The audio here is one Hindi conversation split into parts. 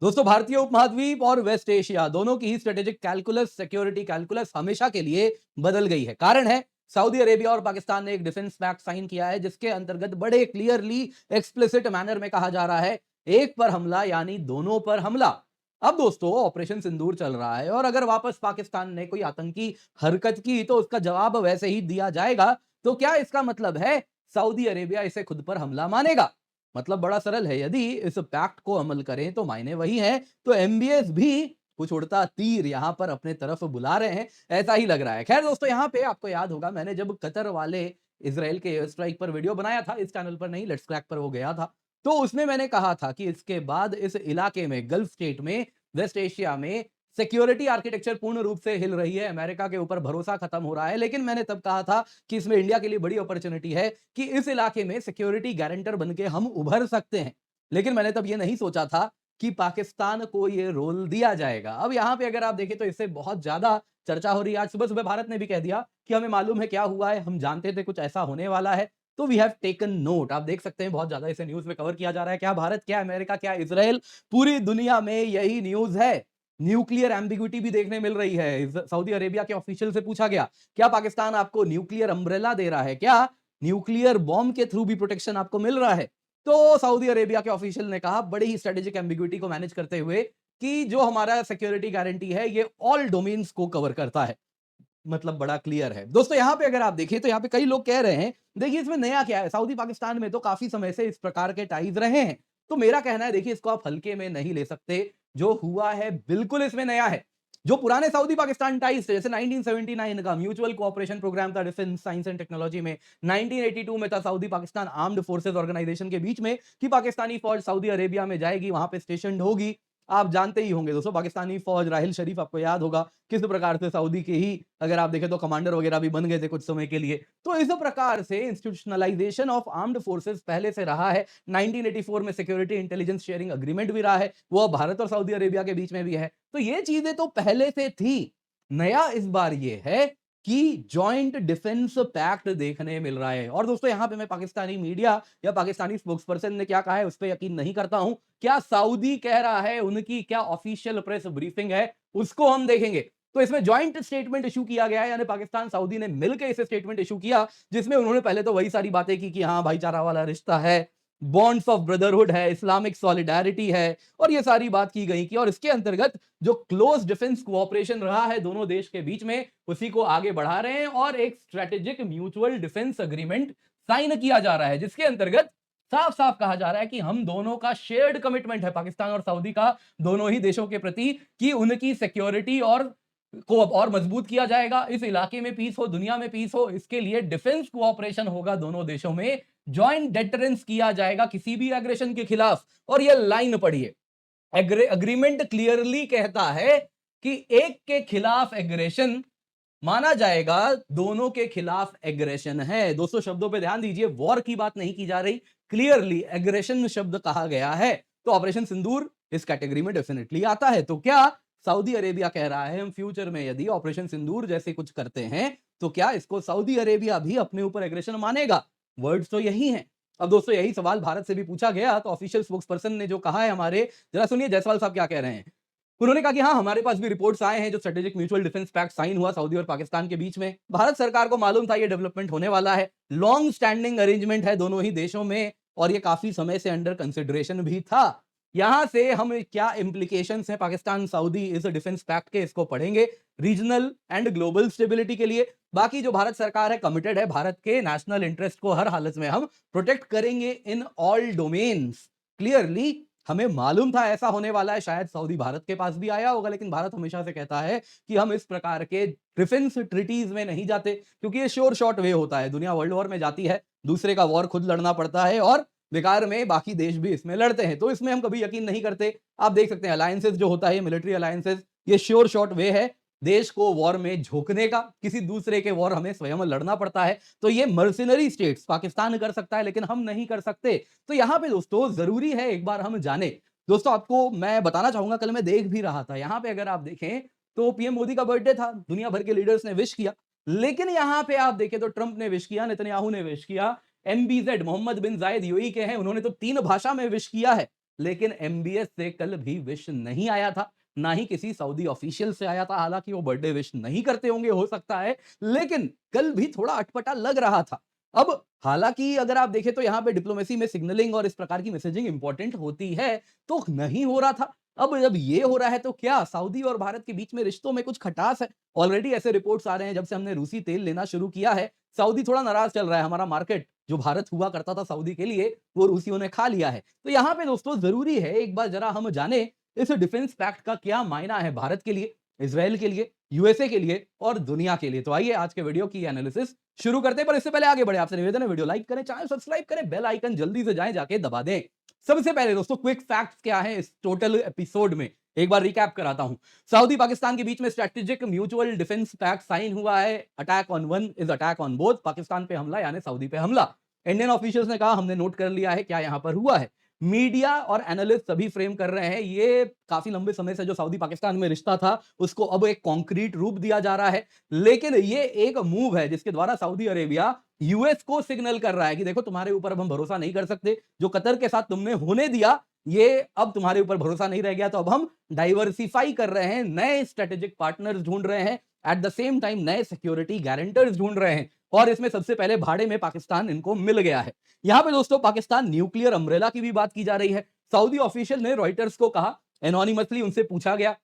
दोस्तों, भारतीय उपमहाद्वीप और वेस्ट एशिया दोनों की ही स्ट्रेटेजिक कैलकुलस, सिक्योरिटी कैलकुलस हमेशा के लिए बदल गई है। कारण है, सऊदी अरेबिया और पाकिस्तान ने एक डिफेंस पैक्ट साइन किया है, जिसके अंतर्गत बड़े क्लियरली एक्सप्लिसिट मैनर में कहा जा रहा है, एक पर हमला यानी दोनों पर हमला। अब दोस्तों, ऑपरेशन सिंदूर चल रहा है और अगर वापस पाकिस्तान ने कोई आतंकी हरकत की तो उसका जवाब वैसे ही दिया जाएगा। तो क्या इसका मतलब है सऊदी अरेबिया इसे खुद पर हमला मानेगा? मतलब बड़ा सरल है, यदि इस पैक्ट को अमल करें तो मायने वही हैं, तो एमबीएस भी कुछ उड़ता तीर यहां पर अपने तरफ बुला रहे हैं, ऐसा ही लग रहा है। खैर दोस्तों, यहां पे आपको याद होगा, मैंने जब कतर वाले इसराइल के एयर स्ट्राइक पर वीडियो बनाया था, इस चैनल पर नहीं, लेट्स क्रैक पर वो गया था, तो उसमें मैंने कहा था कि इसके बाद इस इलाके में, गल्फ स्टेट में, वेस्ट एशिया में सिक्योरिटी आर्किटेक्चर पूर्ण रूप से हिल रही है, अमेरिका के ऊपर भरोसा खत्म हो रहा है। लेकिन मैंने तब कहा था कि इसमें इंडिया के लिए बड़ी अपॉर्चुनिटी है कि इस इलाके में सिक्योरिटी गारंटर बनके हम उभर सकते हैं। लेकिन मैंने तब यह नहीं सोचा था कि पाकिस्तान को यह रोल दिया जाएगा। अब यहां पे अगर आप देखें तो इससे बहुत ज्यादा चर्चा हो रही है। आज सुबह सुबह भारत ने भी कह दिया कि हमें मालूम है क्या हुआ है, हम जानते थे कुछ ऐसा होने वाला है, तो वी हैव टेकन नोट। आप देख सकते हैं बहुत ज्यादा इसे न्यूज में कवर किया जा रहा है। क्या भारत, क्या अमेरिका, क्या इसराइल, पूरी दुनिया में यही न्यूज है। न्यूक्लियर एम्बिग्विटी भी देखने मिल रही है। सऊदी अरेबिया के ऑफिशियल से पूछा गया, क्या पाकिस्तान आपको न्यूक्लियर अम्ब्रेला दे रहा है, क्या न्यूक्लियर बॉम्ब के थ्रू भी प्रोटेक्शन आपको मिल रहा है? तो सऊदी अरेबिया के ऑफिशियल ने कहा, बड़ी ही स्ट्रेटेजिक एम्बिग्विटी को मैनेज करते हुए, कि जो हमारा सिक्योरिटी गारंटी है ये ऑल डोमेन्स को कवर करता है। मतलब बड़ा क्लियर है। दोस्तों, यहां पे अगर आप देखें तो यहां पे कई लोग कह रहे हैं, देखिए इसमें नया क्या है, सऊदी पाकिस्तान में तो काफी समय से इस प्रकार के टाइज रहे हैं। तो मेरा कहना है, देखिए इसको आप हल्के में नहीं ले सकते। जो हुआ है बिल्कुल इसमें नया है। जो पुराने सऊदी पाकिस्तान टाइज थे, जैसे 1979 का म्यूचुअल कोऑपरेशन प्रोग्राम था डिफेंस, साइंस एंड टेक्नोलॉजी में, 1982 में था Saudi Pakistan armed forces organisation के बीच में, कि पाकिस्तानी फौज सऊदी अरेबिया में जाएगी, वहां पे स्टेशन होगी। आप जानते ही होंगे दोस्तों, पाकिस्तानी फौज, राहिल शरीफ आपको याद होगा किस प्रकार से सऊदी के ही, अगर आप देखें तो कमांडर वगैरह भी बन गए थे कुछ समय के लिए। तो इस प्रकार से इंस्टीट्यूशनलाइजेशन ऑफ आर्म्ड फोर्सेस पहले से रहा है। 1984 में सिक्योरिटी इंटेलिजेंस शेयरिंग एग्रीमेंट भी रहा है, वो अब भारत और सऊदी अरेबिया के बीच में भी है। तो ये चीजें तो पहले से थी। नया इस बार ये है कि जॉइंट डिफेंस पैक्ट देखने मिल रहा है। और दोस्तों, यहां पे मैं पाकिस्तानी मीडिया या पाकिस्तानी स्पोक्सपर्सन ने क्या कहा है उस पर यकीन नहीं करता हूं। क्या सऊदी कह रहा है, उनकी क्या ऑफिशियल प्रेस ब्रीफिंग है, उसको हम देखेंगे। तो इसमें जॉइंट स्टेटमेंट इशू किया गया है, यानी पाकिस्तान सऊदी ने मिलकर इसे स्टेटमेंट इशू किया, जिसमें उन्होंने पहले तो वही सारी बातें की कि हाँ, भाईचारा वाला रिश्ता है, बॉन्ड्स ऑफ ब्रदरहुड है, इस्लामिक सॉलिडारिटी है, और ये सारी बात की गई कि, और इसके अंतर्गत जो क्लोज डिफेंस कोऑपरेशन रहा है दोनों देश के बीच में, उसी को आगे बढ़ा रहे हैं और एक strategic mutual defence agreement sign किया जा रहा है, जिसके अंतर्गत साफ साफ कहा जा रहा है कि हम दोनों का शेयर्ड कमिटमेंट है, पाकिस्तान और सऊदी का, दोनों ही देशों के प्रति, कि उनकी सिक्योरिटी और को अब और मजबूत किया जाएगा। इस इलाके में पीस हो, दुनिया में पीस हो, इसके लिए डिफेंस कोऑपरेशन होगा दोनों देशों में, जॉइंट डेटरेंस किया जाएगा किसी भी एग्रेशन के खिलाफ। और यह लाइन पढ़िए, एग्रीमेंट क्लियरली कहता है कि एक के खिलाफ एग्रेशन माना जाएगा, दोनों के खिलाफ एग्रेशन है। दोस्तों, शब्दों पे ध्यान दीजिए, वॉर की बात नहीं की जा रही, क्लियरली एग्रेशन शब्द कहा गया है। तो ऑपरेशन सिंदूर इस कैटेगरी में डेफिनेटली आता है। तो क्या सऊदी अरेबिया कह रहा है, हम फ्यूचर में यदि ऑपरेशन सिंदूर जैसे कुछ करते हैं, तो क्या इसको सऊदी अरेबिया भी अपने ऊपर एग्रेशन मानेगा? वर्ड्स तो यही हैं। अब दोस्तों, यही सवाल भारत से भी पूछा गया, तो ऑफिशियल स्पोक्सपर्सन ने जो कहा है हमारे, जरा सुनिए जायसवाल साहब क्या कह रहे हैं। उन्होंने कहा कि हाँ, हमारे पास भी रिपोर्ट्स आए हैं, जो strategic mutual defence pact sign हुआ सऊदी और पाकिस्तान के बीच में, भारत सरकार को मालूम था ये डेवलपमेंट होने वाला है, लॉन्ग स्टैंडिंग अरेंजमेंट है दोनों ही देशों में, और ये काफी समय से अंडर कंसिडरेशन भी था। यहां से हम क्या इंप्लीकेशंस हैं पाकिस्तान सऊदी इस डिफेंस पैक्ट के, इसको पढ़ेंगे, रीजनल एंड ग्लोबल स्टेबिलिटी के लिए। बाकी जो भारत सरकार है, कमिटेड है, भारत के नेशनल इंटरेस्ट को हर हालत में हम प्रोटेक्ट करेंगे इन ऑल डोमेन्स। क्लियरली हमें मालूम था ऐसा होने वाला है, शायद सऊदी भारत के पास भी आया होगा, लेकिन भारत हमेशा से कहता है कि हम इस प्रकार के डिफेंस ट्रीटीज में नहीं जाते, क्योंकि ये श्योर शॉट वे होता है। दुनिया वर्ल्ड वॉर में जाती है, दूसरे का वॉर खुद लड़ना पड़ता है, और बेकार में बाकी देश भी इसमें लड़ते हैं, तो इसमें हम कभी यकीन नहीं करते। आप देख सकते हैं अलायंसेस जो होता है, मिलिट्री अलायंसेस, ये श्योर शॉट वे है देश को वॉर में झोंकने का, किसी दूसरे के वॉर हमें स्वयं लड़ना पड़ता है। तो ये मर्सिनरी स्टेट्स पाकिस्तान कर सकता है, लेकिन हम नहीं कर सकते। तो यहां पे दोस्तों जरूरी है एक बार हम जाने। दोस्तों, आपको मैं बताना चाहूंगा, कल मैं देख भी रहा था, यहां पे अगर आप देखें तो पीएम मोदी का बर्थडे था, दुनिया भर के लीडर्स ने विश किया, लेकिन यहां पे आप देखें तो ट्रंप ने विश किया, नेतन्याहू ने विश किया, एमबीजेड मोहम्मद बिन जायद यूएई के हैं, उन्होंने तो 3 भाषा में विश किया है। लेकिन एमबीएस से कल भी विश नहीं आया था, ना ही किसी सऊदी ऑफिशियल से आया था। हालांकि वो बर्थडे विश नहीं करते होंगे, हो सकता है, लेकिन कल भी थोड़ा अटपटा लग रहा था। अब हालांकि अगर आप देखें तो यहां पे डिप्लोमेसी में सिग्नलिंग और इस प्रकार की मैसेजिंग इंपॉर्टेंट होती है, तो नहीं हो रहा था। अब जब ये हो रहा है तो क्या सऊदी और भारत के बीच में रिश्तों में कुछ खटास है? ऑलरेडी ऐसे रिपोर्ट्स आ रहे हैं, जब से हमने रूसी तेल लेना शुरू किया है, सऊदी थोड़ा नाराज चल रहा है। हमारा मार्केट जो भारत हुआ करता था सऊदी के लिए, वो रूसियों ने खा लिया है। तो यहां पे दोस्तों जरूरी है एक बार जरा हम जाने इस डिफेंस पैक्ट का क्या मायना है भारत के लिए, इजराइल के लिए, यूएसए के लिए और दुनिया के लिए। तो आइए आज के वीडियो की एनालिसिस शुरू करते हैं, पर इससे पहले आगे बढ़े आपसे निवेदन है, वीडियो लाइक करें, चैनल सब्सक्राइब करें, बेल आइकन जल्दी से जाएं जाके दबा दें। सबसे पहले दोस्तों क्विक फैक्ट्स क्या है इस टोटल एपिसोड में, एक बार रिकैप कराता हूं। सऊदी पाकिस्तान के बीच में strategic mutual defence pact sign हुआ है। Attack on one is attack on both. Pakistan पे हमला यानी सऊदी पे हमला। इंडियन ऑफिशियल्स ने कहा हमने नोट कर लिया है क्या यहां पर हुआ है। मीडिया और एनालिस्ट सभी फ्रेम कर रहे हैं ये काफी लंबे समय से जो सऊदी पाकिस्तान में रिश्ता था उसको अब एक कॉन्क्रीट रूप दिया जा रहा है। लेकिन ये एक मूव है जिसके द्वारा सऊदी अरेबिया यूएस को सिग्नल कर रहा है कि देखो तुम्हारे ऊपर अब हम भरोसा नहीं कर सकते, जो कतर के साथ तुमने होने दिया ये अब तुम्हारे ऊपर भरोसा नहीं रह गया, तो अब हम डाइवर्सिफाई कर रहे हैं, नए स्ट्रेटेजिक पार्टनर्स ढूंढ रहे हैं, एट द सेम टाइम नए सिक्योरिटी गारंटर्स ढूंढ रहे हैं। और इसमें सबसे पहले भाड़े में पाकिस्तान इनको मिल गया है। यहां पे दोस्तों पाकिस्तान न्यूक्लियर अम्ब्रेला की भी बात की जा रही है। सऊदी ऑफिशियल ने रॉयटर्स को कहा, एनोनिमसली उनसे पूछा गया,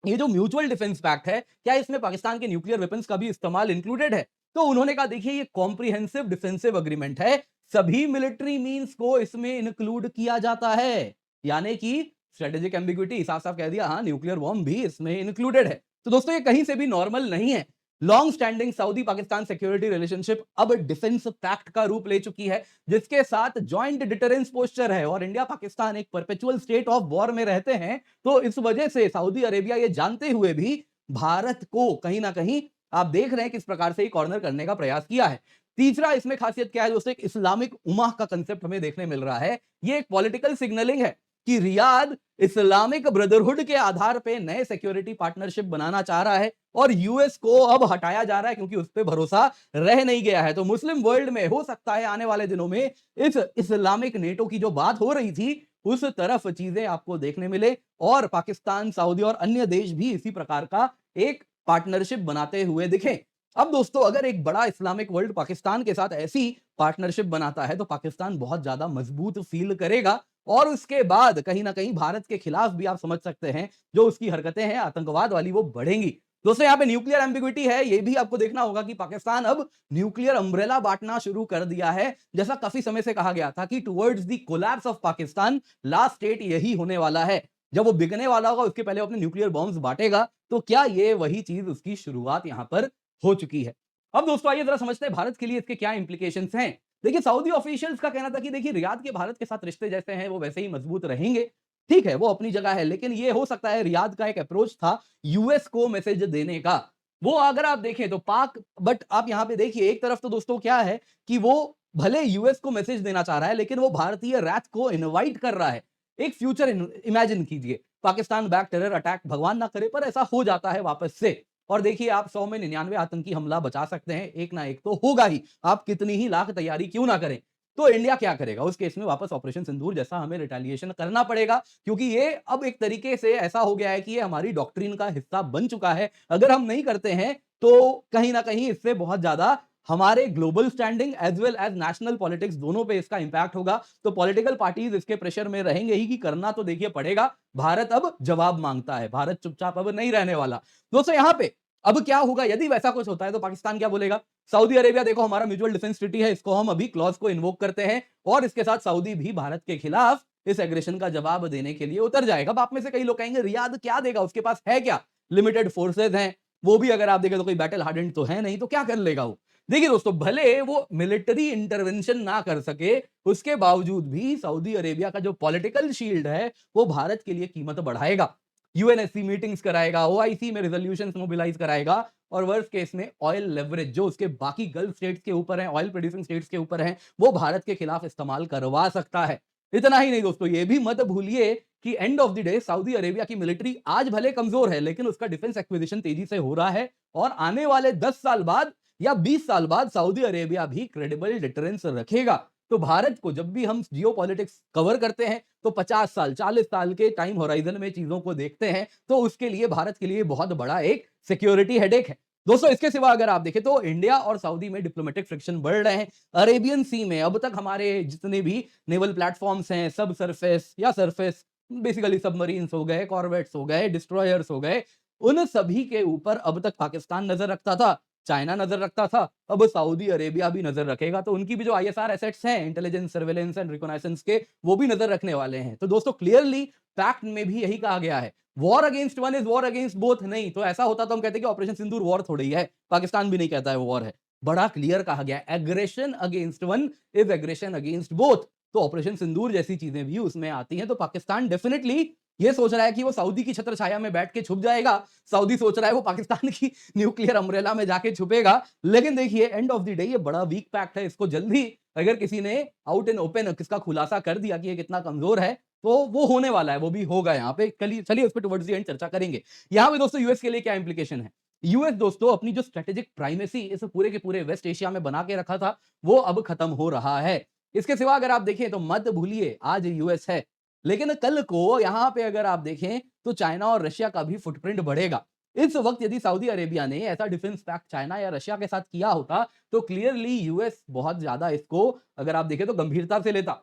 ये जो म्यूचुअल डिफेंस पैक्ट है क्या इसमें पाकिस्तान के न्यूक्लियर वेपन्स का भी इस्तेमाल इंक्लूडेड है? तो उन्होंने कहा देखिए ये कॉम्प्रिहेंसिव डिफेंसिव अग्रीमेंट है, सभी मिलिट्री मींस को इसमें इंक्लूड किया जाता है। यानी कि स्ट्रेटेजिक एम्बिग्विटी साफ साफ कह दिया, हाँ न्यूक्लियर बॉम्ब भी इसमें इंक्लूडेड है। तो दोस्तों ये कहीं से भी नॉर्मल नहीं है। Long standing Saudi Pakistan security relationship अब डिफेंस पैक्ट का रूप ले चुकी है, जिसके साथ जॉइंट डिटरेंस पोस्चर है और इंडिया पाकिस्तान एक परपेचुअल स्टेट ऑफ वॉर में रहते हैं। तो इस वजह से सऊदी अरेबिया ये जानते हुए भी भारत को कहीं ना कहीं आप देख रहे हैं किस प्रकार से कॉर्नर करने का प्रयास किया है। तीसरा इसमें खासियत क्या है दोस्तों, एक इस्लामिक उमा का कंसेप्ट हमें देखने मिल रहा है। ये एक पॉलिटिकल सिग्नलिंग है कि रियाद इस्लामिक ब्रदरहुड के आधार पे नए सिक्योरिटी पार्टनरशिप बनाना चाह रहा है और यूएस को अब हटाया जा रहा है क्योंकि उस पर भरोसा रह नहीं गया है। तो मुस्लिम वर्ल्ड में हो सकता है आने वाले दिनों में इस इस्लामिक नेटो की जो बात हो रही थी उस तरफ चीजें आपको देखने मिले और पाकिस्तान, सऊदी और अन्य देश भी इसी प्रकार का एक पार्टनरशिप बनाते हुए दिखे। अब दोस्तों अगर एक बड़ा इस्लामिक वर्ल्ड पाकिस्तान के साथ ऐसी पार्टनरशिप बनाता है तो पाकिस्तान बहुत ज्यादा मजबूत फील करेगा और उसके बाद कहीं ना कहीं भारत के खिलाफ भी आप समझ सकते हैं जो उसकी हरकतें हैं आतंकवाद वाली वो बढ़ेंगी। दोस्तों यहाँ पे न्यूक्लियर एम्बिग्विटी है, ये भी आपको देखना होगा कि पाकिस्तान अब न्यूक्लियर अम्ब्रेला बांटना शुरू कर दिया है। जैसा काफी समय से कहा गया था कि towards the collapse of Pakistan last state यही होने वाला है, जब वो बिकने वाला होगा उसके पहले अपने न्यूक्लियर बॉम्ब्स बांटेगा। तो क्या ये वही चीज उसकी शुरुआत यहां पर हो चुकी है? अब दोस्तों आइए जरा समझते हैं भारत के लिए इसके क्या इंप्लीकेशंस हैं। देखिए सऊदी ऑफिशियल्स का कहना था कि देखिए रियाद के भारत के साथ रिश्ते जैसे हैं वो वैसे ही मजबूत रहेंगे। ठीक है वो अपनी जगह है, लेकिन ये हो सकता है रियाद का एक अप्रोच था यूएस को मैसेज देने का। वो अगर आप देखें तो पाक, बट आप यहां पे देखिए एक तरफ तो दोस्तों क्या है कि वो भले यूएस को मैसेज देना चाह रहा है लेकिन वो भारतीय रैथ को इनवाइट कर रहा है। एक फ्यूचर इमेजिन कीजिए, पाकिस्तान बैक टेरर अटैक भगवान ना करे पर ऐसा हो जाता है वापस से, और देखिए आप 100 में 99 आतंकी हमला बचा सकते हैं, एक ना एक तो होगा ही, आप कितनी ही लाख तैयारी क्यों ना करें। तो इंडिया क्या करेगा उस केस में? वापस ऑपरेशन सिंदूर जैसा हमें रिटेलिएशन करना पड़ेगा, क्योंकि ये अब एक तरीके से ऐसा हो गया है कि ये हमारी डॉक्ट्रिन का हिस्सा बन चुका है। अगर हम नहीं करते हैं तो कहीं ना कहीं इससे बहुत ज्यादा हमारे global standing as well as national politics दोनों पे इसका इंपैक्ट होगा। तो पॉलिटिकल पार्टीज इसके प्रेशर में रहेंगे ही कि करना तो देखिए पड़ेगा। भारत अब जवाब मांगता है, भारत चुपचाप अब नहीं रहने वाला। दोस्तों यहां पे अब क्या होगा यदि वैसा कुछ होता है तो पाकिस्तान क्या बोलेगा? सऊदी अरेबिया देखो हमारा म्यूचुअल डिफेंस ट्रीटी है, इसको हम अभी क्लॉज को इन्वोक करते हैं और इसके साथ सऊदी भी भारत के खिलाफ इस एग्रेशन का जवाब देने के लिए उतर जाएगा। अब आप में से कई लोग कहेंगे रियाद क्या देगा, उसके पास है क्या? लिमिटेड फोर्सेज हैं, वो भी अगर आप देखें तो कोई बैटल हार्डेंड तो है नहीं, तो क्या कर लेगा वो? देखिए दोस्तों भले वो मिलिट्री इंटरवेंशन ना कर सके, उसके बावजूद भी सऊदी अरेबिया का जो पॉलिटिकल शील्ड है वो भारत के लिए कीमत बढ़ाएगा। यूएनएससी मीटिंग्स कराएगा, ओआईसी में रेजोल्यूशंस मोबिलाइज कराएगा और वर्स्ट केस में ऑयल लेवरेज जो उसके बाकी गल्फ स्टेट्स के ऊपर है, ऑयल प्रोड्यूसिंग स्टेट्स के ऊपर है, वो भारत के खिलाफ इस्तेमाल करवा सकता है। इतना ही नहीं दोस्तों, ये भी मत भूलिए कि end of the day Saudi Arabia की मिलिट्री आज भले कमजोर है लेकिन उसका डिफेंस एक्विजिशन तेजी से हो रहा है और आने वाले 10 साल बाद या 20 साल बाद सऊदी अरेबिया भी क्रेडिबल डिटरेंस रखेगा। तो भारत को जब भी हम जियोपॉलिटिक्स कवर करते हैं तो 50 साल 40 साल के टाइम होराइजन में चीजों को देखते हैं, तो उसके लिए भारत के लिए बहुत बड़ा एक सिक्योरिटी हेडेक है। दोस्तों इसके सिवा अगर आप देखें तो इंडिया और सऊदी में डिप्लोमेटिक फ्रिक्शन बढ़ रहे हैं। अरेबियन सी में अब तक हमारे जितने भी नेवल प्लेटफॉर्म्स हैं, सब सरफेस या सरफेस, बेसिकली सबमरीन्स हो गए, कॉर्वेट्स हो गए, डिस्ट्रॉयर्स हो गए, उन सभी के ऊपर अब तक पाकिस्तान नजर रखता था, चाइना नजर रखता था, अब सऊदी अरेबिया भी नजर रखेगा। तो उनकी भी जो आईएसआर एसेट्स हैं, इंटेलिजेंस, सर्वेलेंस एंड रिकॉनाइसेंस के, वो भी नजर रखने वाले हैं। तो दोस्तों क्लियरली फैक्ट में भी यही कहा गया है, war against one is war against both नहीं। तो ऐसा होता तो हम कहते कि ऑपरेशन सिंदूर वॉर थोड़ी है, पाकिस्तान भी नहीं कहता है वॉर है। बड़ा क्लियर कहा गया, aggression against one is aggression against both. तो ऑपरेशन सिंदूर जैसी चीजें भी उसमें आती हैं। तो पाकिस्तान डेफिनेटली ये सोच रहा है कि वो सऊदी की छत्र छाया में बैठ के छुप जाएगा, सऊदी सोच रहा है वो पाकिस्तान की न्यूक्लियर अम्ब्रेला में जाके छुपेगा। लेकिन देखिए एंड ऑफ द डे ये बड़ा वीक फैक्ट है, इसको जल्दी अगर किसी ने आउट एंड ओपन किसका खुलासा कर दिया कि ये कितना कमजोर है, तो वो होने वाला है, वो भी होगा। यहाँ पे चलिए उस पर टुवर्ड्स द एंड चर्चा करेंगे। यहाँ पे दोस्तों यूएस के लिए क्या इंप्लीकेशन है। यूएस दोस्तों अपनी जो स्ट्रेटेजिक प्राइमेसी इस पूरे के पूरे वेस्ट एशिया में बना के रखा था, वो अब खत्म हो रहा है। इसके सिवा अगर आप देखें तो मत भूलिए आज यूएस है, लेकिन कल को यहां पे अगर आप देखें तो चाइना और रशिया का भी फुटप्रिंट बढ़ेगा। इस वक्त यदि सऊदी अरेबिया ने ऐसा डिफेंस पैक्ट चाइना या रशिया के साथ किया होता तो क्लियरली यूएस बहुत ज्यादा इसको अगर आप देखें तो गंभीरता से लेता।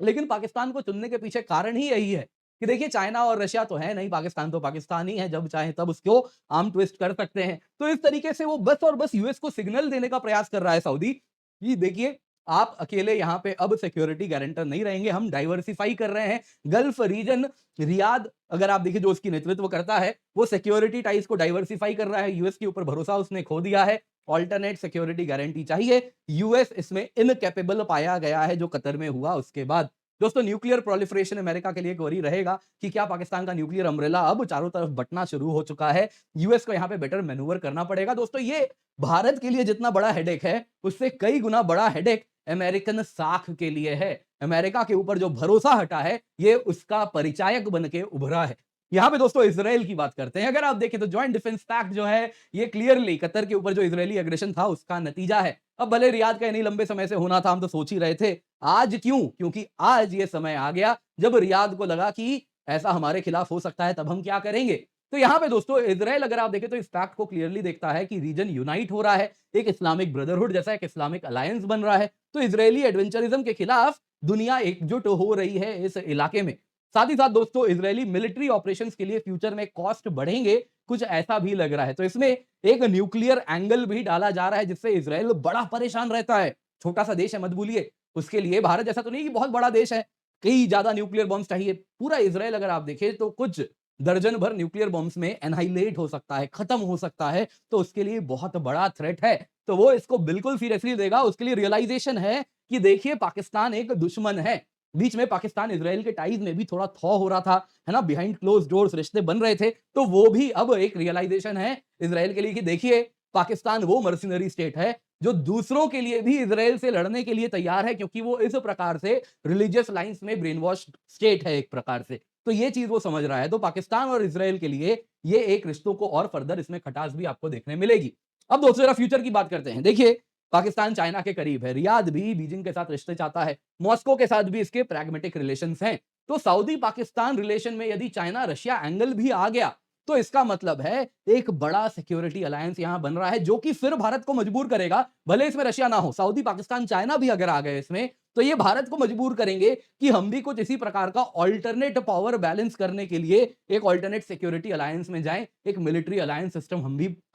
लेकिन पाकिस्तान को चुनने के पीछे कारण ही यही है कि देखिए चाइना और रशिया तो है नहीं, पाकिस्तान तो पाकिस्तान ही है, जब चाहे तब उसको आर्म ट्विस्ट कर सकते हैं। तो इस तरीके से वो बस और बस यूएस को सिग्नल देने का प्रयास कर रहा है सऊदी कि देखिए आप अकेले यहाँ पे अब सिक्योरिटी गारंटर नहीं रहेंगे, हम डाइवर्सिफाई कर रहे हैं गल्फ रीजन। रियाद अगर आप देखिए जो उसकी नेतृत्व करता है वो सिक्योरिटी टाइज को डाइवर्सिफाई कर रहा है, यूएस के ऊपर भरोसा उसने खो दिया है, ऑल्टरनेट सिक्योरिटी गारंटी चाहिए। यूएस इसमें इनकैपेबल पाया गया है जो कतर में हुआ उसके बाद। दोस्तों न्यूक्लियर प्रोलिफरेशन अमेरिका के लिए एक वरी रहेगा कि क्या पाकिस्तान का न्यूक्लियर अम्ब्रेला अब चारों तरफ बंटना शुरू हो चुका है, यूएस को यहाँ पे बेटर मैनूवर करना पड़ेगा। दोस्तों ये भारत के लिए जितना बड़ा हेडेक है उससे कई गुना बड़ा हेडेक अमेरिकन साख के लिए है। अमेरिका के ऊपर जो भरोसा हटा है ये उसका परिचायक बन के उभरा है। यहां पे दोस्तों इसराइल की बात करते हैं। अगर आप देखें तो ज्वाइंट डिफेंस पैक्ट जो है ये क्लियरली कतर के ऊपर जो इजरायली एग्रेशन था उसका नतीजा है। अब भले रियाद का नहीं लंबे समय से होना था, हम तो सोच ही रहे थे। आज क्यों? क्योंकि आज ये समय आ गया जब रियाद को लगा कि ऐसा हमारे खिलाफ हो सकता है, तब हम क्या करेंगे। तो यहां पे दोस्तों इजराइल अगर आप देखें तो इस फैक्ट को क्लियरली देखता है कि रीजन यूनाइट हो रहा है, एक इस्लामिक ब्रदरहुड जैसा एक इस्लामिक अलायंस बन रहा है। तो इजरायली एडवेंचरिज्म के खिलाफ दुनिया एकजुट हो रही है इस इलाके में। साथ ही साथ दोस्तों इजरायली मिलिट्री ऑपरेशंस के लिए फ्यूचर में कॉस्ट बढ़ेंगे, कुछ ऐसा भी लग रहा है। तो इसमें एक न्यूक्लियर एंगल भी डाला जा रहा है जिससे इजराइल बड़ा परेशान रहता है। छोटा सा देश है मत भूलिए, उसके लिए भारत जैसा तो नहीं कि बहुत बड़ा देश है, कई ज्यादा न्यूक्लियर बॉम्ब चाहिए। पूरा इजराइल अगर आप देखें तो कुछ दर्जन भर न्यूक्लियर बॉम्ब्स में एनहाइलेट हो सकता है, खत्म हो सकता है। तो उसके लिए बहुत बड़ा थ्रेट है। तो वो इसको बिल्कुल सीरियसली लेगा। उसके लिए रियलाइजेशन है कि देखिए पाकिस्तान एक दुश्मन है। बीच में पाकिस्तान इजराइल के टाइज में भी थोड़ा थॉ हो रहा था, है ना, बिहाइंड क्लोज डोर्स रिश्ते बन रहे थे। तो वो भी अब एक रियलाइजेशन है इजराइल के लिए कि देखिए पाकिस्तान वो मर्सिनरी स्टेट है जो दूसरों के लिए भी इजराइल से लड़ने के लिए तैयार है, क्योंकि वो इस प्रकार से रिलीजियस लाइंस में ब्रेन वॉश स्टेट है एक प्रकार से। तो ये चीज वो समझ रहा है। तो पाकिस्तान और इजराइल के लिए ये एक रिश्तों को और फर्दर इसमें खटास भी आपको देखने मिलेगी। अब दोस्तों जरा फ्यूचर की बात करते हैं। देखिए पाकिस्तान चाइना के करीब है, रियाद भी बीजिंग के साथ रिश्ते चाहता है, मॉस्को के साथ भी इसके प्रैग्मेटिक रिलेशंस हैं। तो सऊदी पाकिस्तान रिलेशन में यदि चाइना रशिया एंगल भी आ गया तो इसका मतलब है एक बड़ा सिक्योरिटी अलायंस यहां बन रहा है जो कि फिर भारत को मजबूर करेगा, भले इसमें रशिया ना हो, सऊदी पाकिस्तान चाइना भी अगर आ गए इसमें तो ये भारत को मजबूर करेंगे कि हम भी कुछ इसी प्रकार का ऑल्टरनेट पावर बैलेंस करने के लिए एक ऑल्टरनेट सिक्योरिटी अलायंस में जाएं, एक मिलिट्री अलायंस सिस्टम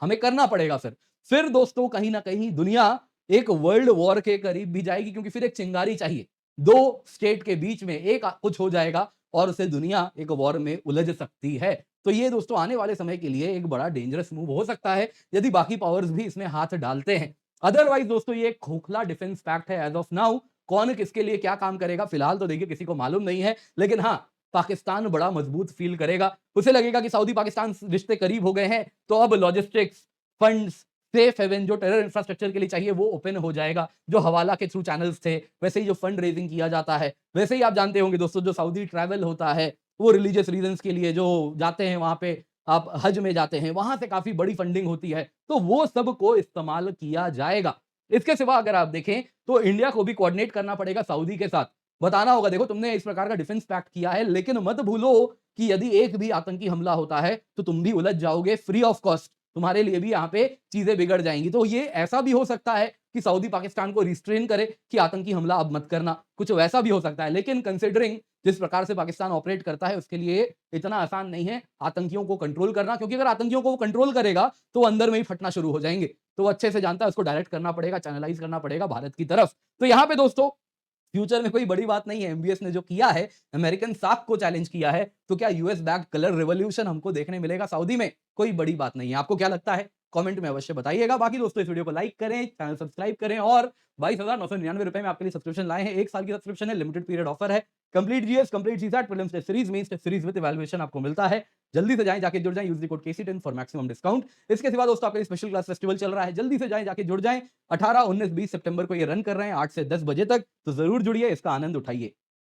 हमें करना पड़ेगा। फिर दोस्तों कहीं ना कहीं दुनिया एक वर्ल्ड वॉर के करीब भी जाएगी, क्योंकि फिर एक चिंगारी चाहिए, दो स्टेट के बीच में एक कुछ हो जाएगा और उससे दुनिया एक वॉर में उलझ सकती है। तो ये दोस्तों आने वाले समय के लिए एक बड़ा डेंजरस मूव हो सकता है यदि बाकी पावर्स भी इसमें हाथ डालते हैं। अदरवाइज दोस्तों ये एक खोखला डिफेंस पैक्ट है एज ऑफ नाउ। कौन किसके लिए क्या काम करेगा फिलहाल तो देखिए किसी को मालूम नहीं है, लेकिन हाँ पाकिस्तान बड़ा मजबूत फील करेगा। उसे लगेगा कि सऊदी पाकिस्तान रिश्ते करीब हो गए हैं, तो अब लॉजिस्टिक्स, फंड्स, सेफ हेवन जो टेरर इंफ्रास्ट्रक्चर के लिए चाहिए वो ओपन हो जाएगा। जो हवाला के थ्रू चैनल्स थे, वैसे ही जो फंड रेजिंग किया जाता है, वैसे ही आप जानते होंगे दोस्तों जो सऊदी ट्रैवल होता है वो रिलीजियस रीजंस के लिए जो जाते हैं वहां पे, आप हज में जाते हैं, वहां से काफी बड़ी फंडिंग होती है, तो वो सब को इस्तेमाल किया जाएगा। इसके सिवा अगर आप देखें तो इंडिया को भी कोऑर्डिनेट करना पड़ेगा सऊदी के साथ, बताना होगा देखो तुमने इस प्रकार का डिफेंस पैक्ट किया है, लेकिन मत भूलो कि यदि एक भी आतंकी हमला होता है तो तुम भी उलझ जाओगे फ्री ऑफ कॉस्ट, तुम्हारे लिए भी यहाँ पे चीजें बिगड़ जाएंगी। तो ये ऐसा भी हो सकता है कि सऊदी पाकिस्तान को रिस्ट्रेन करे कि आतंकी हमला अब मत करना, कुछ वैसा भी हो सकता है। लेकिन कंसिडरिंग जिस प्रकार से पाकिस्तान ऑपरेट करता है उसके लिए इतना आसान नहीं है आतंकियों को कंट्रोल करना, क्योंकि अगर आतंकियों को वो कंट्रोल करेगा तो वो अंदर में ही फटना शुरू हो जाएंगे। तो वो अच्छे से जानता है उसको डायरेक्ट करना पड़ेगा, चैनलाइज करना पड़ेगा भारत की तरफ। तो यहाँ पे दोस्तों फ्यूचर में कोई बड़ी बात नहीं है, एमबीएस ने जो किया है, अमेरिकन साख को चैलेंज किया है, तो क्या यूएस बैक कलर रिवॉल्यूशन हमको देखने मिलेगा सऊदी में? कोई बड़ी बात नहीं है। आपको क्या लगता है कमेंट में अवश्य बताइएगा। बाकी दोस्तों इस वीडियो को लाइक करें, चैनल सब्सक्राइब करें, और 22,999 रुपए में आपके लिए सब्सक्रिप्शन लाए हैं। 1 साल की सब्सक्रिप्शन है, लिमिटेड पीरियड ऑफर है। Complete GS, complete CSAT, prelims test series, mains test series with evaluation आपको मिलता है। जल्दी से जाएं, जाके जुड़ जाएं, use the code KC10 for maximum discount. इसके सिवा दोस्तों आपके लिए स्पेशल क्लास फेस्टिवल चल रहा है, जल्दी से जाएं, जाके जुड़ जाएं। 18, 19, 20 सितंबर को ये रन कर रहे हैं 8 से 10 बजे तक, तो जरूर जुड़िए, इसका आनंद उठाइए।